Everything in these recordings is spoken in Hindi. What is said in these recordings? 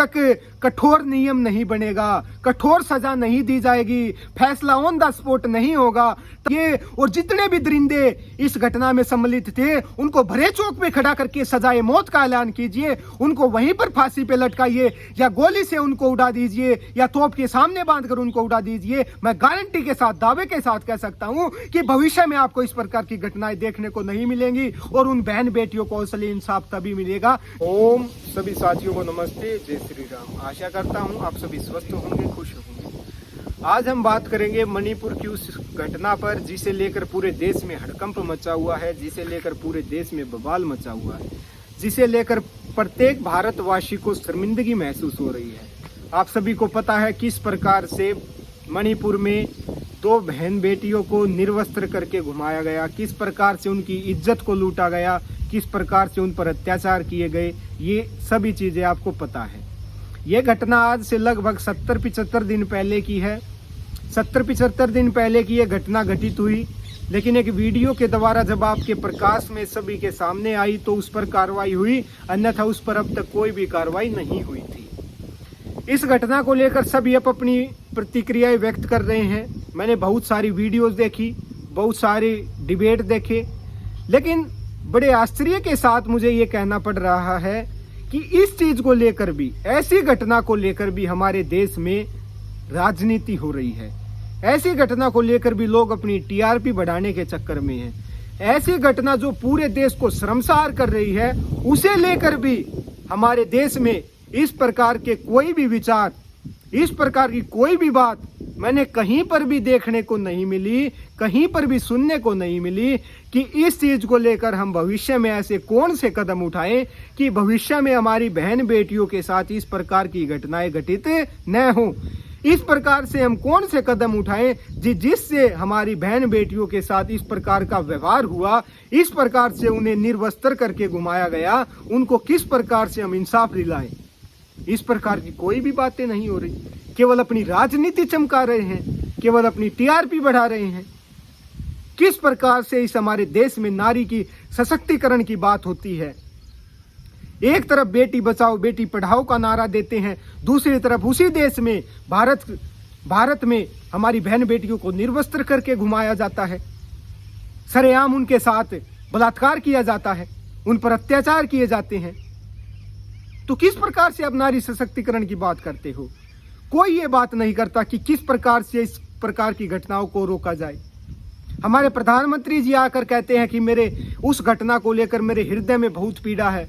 तक कठोर नियम नहीं बनेगा, कठोर सजा नहीं दी जाएगी, फैसला ऑन द स्पॉट नहीं होगा, ये और जितने भी दरिंदे इस घटना में सम्मिलित थे उनको भरे चौक पे खड़ा करके सजाए मौत का ऐलान कीजिए, उनको वहीं पर फांसी पे लटकाइए या गोली से उनको उड़ा दीजिए या तोप के सामने बांधकर उनको उड़ा दीजिए। मैं गारंटी के साथ, दावे के साथ कह सकता हूं कि भविष्य में आपको इस प्रकार की घटनाएं देखने को नहीं मिलेंगी और उन बहन बेटियों को असली इंसाफ तभी मिलेगा। ओम सभी साथियों को नमस्ते, जय श्री राम। आशा करता हूं आप सभी स्वस्थ होंगे, खुश होंगे। आज हम बात करेंगे मणिपुर की उस घटना पर जिसे लेकर पूरे देश में हड़कंप मचा हुआ है, जिसे लेकर पूरे देश में बवाल मचा हुआ है, जिसे लेकर प्रत्येक भारतवासी को शर्मिंदगी महसूस हो रही है। आप सभी को पता है किस प्रकार से मणिपुर में 2 बहन बेटियों को निर्वस्त्र करके घुमाया गया, किस प्रकार से उनकी इज्जत को लूटा गया, किस प्रकार से उन पर अत्याचार किए गए, ये सभी चीजें आपको पता है। ये घटना आज से लगभग 70-75 दिन पहले की है। 70-75 दिन पहले की ये घटना घटित हुई, लेकिन एक वीडियो के द्वारा जब आपके प्रकाश में सभी के सामने आई तो उस पर कार्रवाई हुई, अन्यथा उस पर अब तक कोई भी कार्रवाई नहीं हुई थी। इस घटना को लेकर सभी अब अपनी प्रतिक्रियाएं व्यक्त कर रहे हैं। मैंने बहुत सारी वीडियोस देखी, बहुत सारे डिबेट देखे, लेकिन बड़े आश्चर्य के साथ मुझे ये कहना पड़ रहा है कि इस चीज को लेकर भी, ऐसी घटना को लेकर भी हमारे देश में राजनीति हो रही है। ऐसी घटना को लेकर भी लोग अपनी टीआरपी बढ़ाने के चक्कर में हैं। ऐसी घटना जो पूरे देश को शर्मसार कर रही है, उसे लेकर भी हमारे देश में इस प्रकार के कोई भी विचार, इस प्रकार की कोई भी बात मैंने कहीं पर भी देखने को नहीं मिली, कहीं पर भी सुनने को नहीं मिली कि इस चीज को लेकर हम भविष्य में ऐसे कौन से कदम उठाएं कि भविष्य में हमारी बहन बेटियों के साथ इस प्रकार की घटनाएं घटित न हो। इस प्रकार से हम कौन से कदम उठाएं जिससे हमारी बहन बेटियों के साथ इस प्रकार का व्यवहार हुआ, इस प्रकार से उन्हें निर्वस्त्र करके घुमाया गया, उनको किस प्रकार से हम इंसाफ दिलाएं। इस प्रकार की कोई भी बातें नहीं हो रही, केवल अपनी राजनीति चमका रहे हैं, केवल अपनी टीआरपी बढ़ा रहे हैं। किस प्रकार से इस हमारे देश में नारी की सशक्तिकरण की बात होती है। एक तरफ बेटी बचाओ बेटी पढ़ाओ का नारा देते हैं, दूसरी तरफ उसी देश में भारत में हमारी बहन बेटियों को निर्वस्त्र करके घुमाया जाता है, सरेआम उनके साथ बलात्कार किया जाता है, उन पर अत्याचार किए जाते हैं। तो किस प्रकार से आप नारी सशक्तिकरण की बात करते हो? कोई ये बात नहीं करता कि किस प्रकार से इस प्रकार की घटनाओं को रोका जाए। हमारे प्रधानमंत्री जी आकर कहते हैं कि मेरे उस घटना को लेकर मेरे हृदय में बहुत पीड़ा है,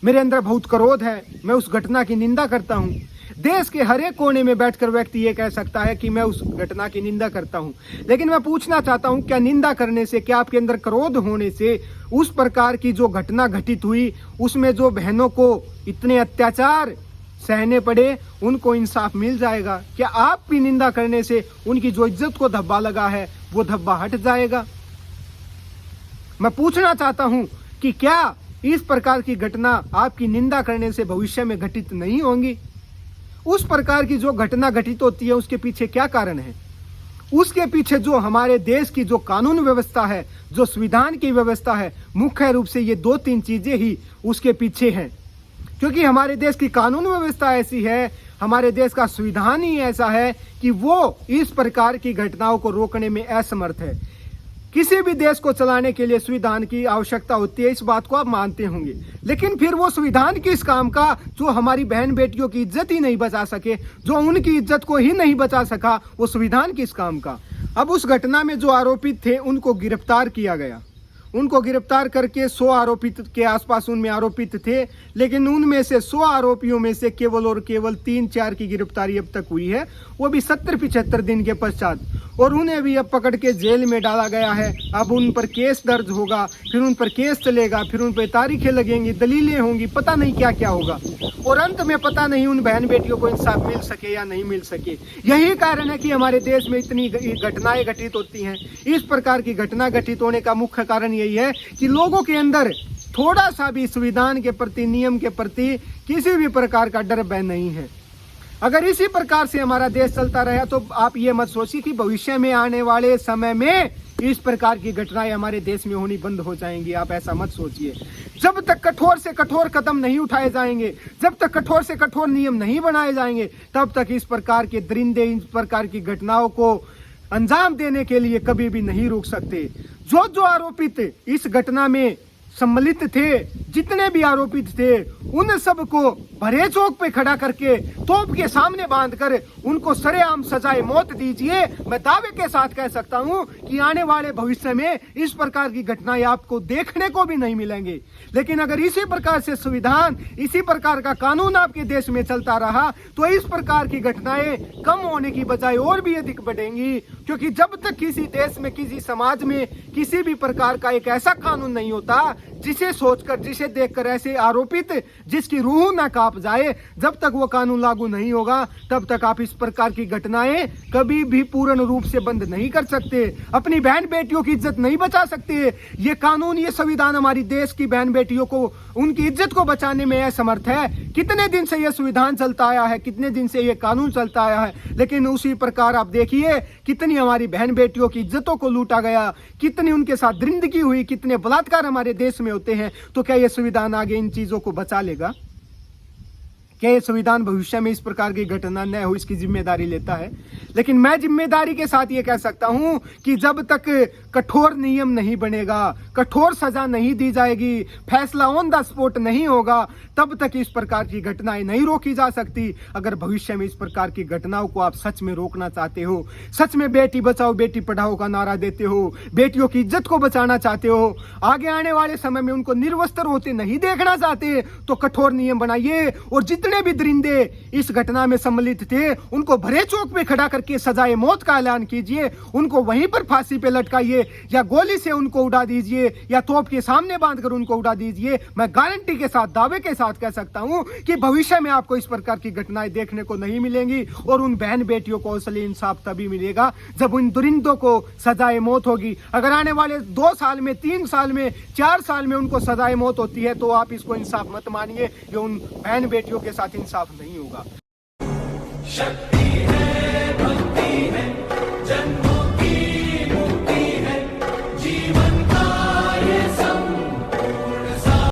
मेरे अंदर बहुत क्रोध है, मैं उस घटना की निंदा करता हूं। देश के हर एक कोने में बैठकर व्यक्ति ये कह सकता है कि मैं उस घटना की निंदा करता हूं, लेकिन मैं पूछना चाहता हूं, क्या निंदा करने से, क्या आपके अंदर क्रोध होने से उस प्रकार की जो घटना घटित हुई, उसमें जो बहनों को इतने अत्याचार सहने पड़े, उनको इंसाफ मिल जाएगा? क्या आप भी निंदा करने से उनकी जो इज्जत को धब्बा लगा है वो धब्बा हट जाएगा? मैं पूछना चाहता हूं कि क्या इस प्रकार की घटना आपकी निंदा करने से भविष्य में घटित नहीं होंगी? उस प्रकार की जो घटना घटित होती है उसके पीछे क्या कारण है? उसके पीछे जो हमारे देश की जो कानून व्यवस्था है, जो संविधान की व्यवस्था है, मुख्य रूप से ये 2-3 चीजें ही उसके पीछे हैं। क्योंकि हमारे देश की कानून व्यवस्था ऐसी है, हमारे देश का संविधान ही ऐसा है कि वो इस प्रकार की घटनाओं को रोकने में असमर्थ है। किसी भी देश को चलाने के लिए संविधान की आवश्यकता होती है, इस बात को आप मानते होंगे, लेकिन फिर वो संविधान किस काम का जो हमारी बहन बेटियों की इज्जत ही नहीं बचा सके, जो उनकी इज्जत को ही नहीं बचा सका, वो संविधान किस काम का? अब उस घटना में जो आरोपित थे उनको गिरफ्तार किया गया, उनको गिरफ्तार करके 100 आरोपित के आसपास उनमें आरोपित थे, लेकिन उनमें से 100 आरोपियों में से केवल और केवल 3-4 की गिरफ्तारी अब तक हुई है, वो भी 70-75 दिन के पश्चात, और उन्हें भी अब पकड़ के जेल में डाला गया है। अब उन पर केस दर्ज होगा, फिर उन पर केस चलेगा, फिर उन पर तारीखें लगेंगी, दलीलें होंगी, पता नहीं क्या क्या होगा, और अंत में पता नहीं उन बहन बेटियों को इंसाफ मिल सके या नहीं मिल सके। यही कारण है कि हमारे देश में इतनी घटनाएं घटित होती हैं। इस प्रकार की घटना घटित होने का मुख्य कारण यही है कि लोगों के अंदर थोड़ा सा भी संविधान के प्रति, नियम के प्रति किसी भी प्रकार का डर भय नहीं है। अगर इसी प्रकार से हमारा देश चलता रहा तो आप ये मत सोचिए कि भविष्य में आने वाले समय में इस प्रकार की घटनाएं हमारे देश में होनी बंद हो जाएंगी। आप ऐसा मत सोचिए। जब तक कठोर से कठोर कदम नहीं उठाए जाएंगे, जब तक कठोर से कठोर नियम नहीं बनाए जाएंगे, तब तक इस प्रकार के दरिंदे इस प्रकार की घटनाओं को अंजाम देने के लिए कभी भी नहीं रुक सकते। जो आरोपित इस घटना में सम्मिलित थे, जितने भी आरोपित थे, उन सबको भरे चौक पे खड़ा करके तोप के सामने बांधकर उनको सरेआम सजाए मौत दीजिए। मैं दावे के साथ कह सकता हूं कि आने वाले भविष्य में इस प्रकार की घटनाएं आपको देखने को भी नहीं मिलेंगी। लेकिन अगर इसी प्रकार से संविधान, इसी प्रकार का कानून आपके देश में चलता रहा तो इस प्रकार की घटनाएं कम होने की बजाय और भी अधिक बढ़ेंगी। क्योंकि जब तक किसी देश में, किसी समाज में किसी भी प्रकार का एक ऐसा कानून नहीं होता जिसे सोचकर, जिसे देखकर ऐसे आरोपित जिसकी रूह ना कांप जाए, जब तक वो कानून लागू नहीं होगा तब तक आप इस प्रकार की घटनाएं कभी भी पूर्ण रूप से बंद नहीं कर सकते। अपनी बहन बेटियों की इज्जत नहीं बचा सकते। ये कानून, ये संविधान हमारी देश की बहन बेटियों को, उनकी इज्जत को बचाने में असमर्थ है। कितने दिन से यह संविधान चलता आया है, कितने दिन से यह कानून चलता आया है, लेकिन उसी प्रकार आप देखिए कितनी हमारी बहन बेटियों की इज्जतों को लूटा गया, कितनी उनके साथ दरिंदगी हुई, कितने बलात्कार हमारे देश में होते हैं। तो क्या यह संविधान आगे इन चीजों को बचा लेगा? क्या यह संविधान भविष्य में इस प्रकार की घटना न हो, इसकी जिम्मेदारी लेता है? लेकिन मैं जिम्मेदारी के साथ ये कह सकता हूं कि जब तक कठोर नियम नहीं बनेगा, कठोर सजा नहीं दी जाएगी, फैसला ऑन द स्पॉट नहीं होगा, तब तक इस प्रकार की घटनाएं नहीं रोकी जा सकती। अगर भविष्य में इस प्रकार की घटनाओं को आप सच में रोकना चाहते हो, सच में बेटी बचाओ बेटी पढ़ाओ का नारा देते हो, बेटियों की इज्जत को बचाना चाहते हो, आगे आने वाले समय में उनको निर्वस्त्र होते नहीं देखना चाहते, तो कठोर नियम बनाइए और जितने भी दरिंदे इस घटना में सम्मिलित थे उनको भरे चौक पे खड़ा करके सजाए मौत का ऐलान कीजिए। उनको वहीं पर फांसी पे लटकाइए, या गोली से उनको उड़ा दीजिए, या तोप के सामने बांधकर उनको उड़ा दीजिए। मैं गारंटी के साथ, दावे के साथ कह सकता हूं कि भविष्य में आपको इस प्रकार की घटनाएं देखने को नहीं मिलेंगी। और उन बहन बेटियों को असली इंसाफ तभी मिलेगा जब उन दरिंदों को सजाए मौत होगी। अगर आने वाले 2 साल में, 3 साल में, 4 साल में उनको सजाए मौत होती है तो आप इसको इंसाफ मत मानिए। ये उन बहन बेटियों के साथ इंसाफ नहीं होगा। शक्ति है।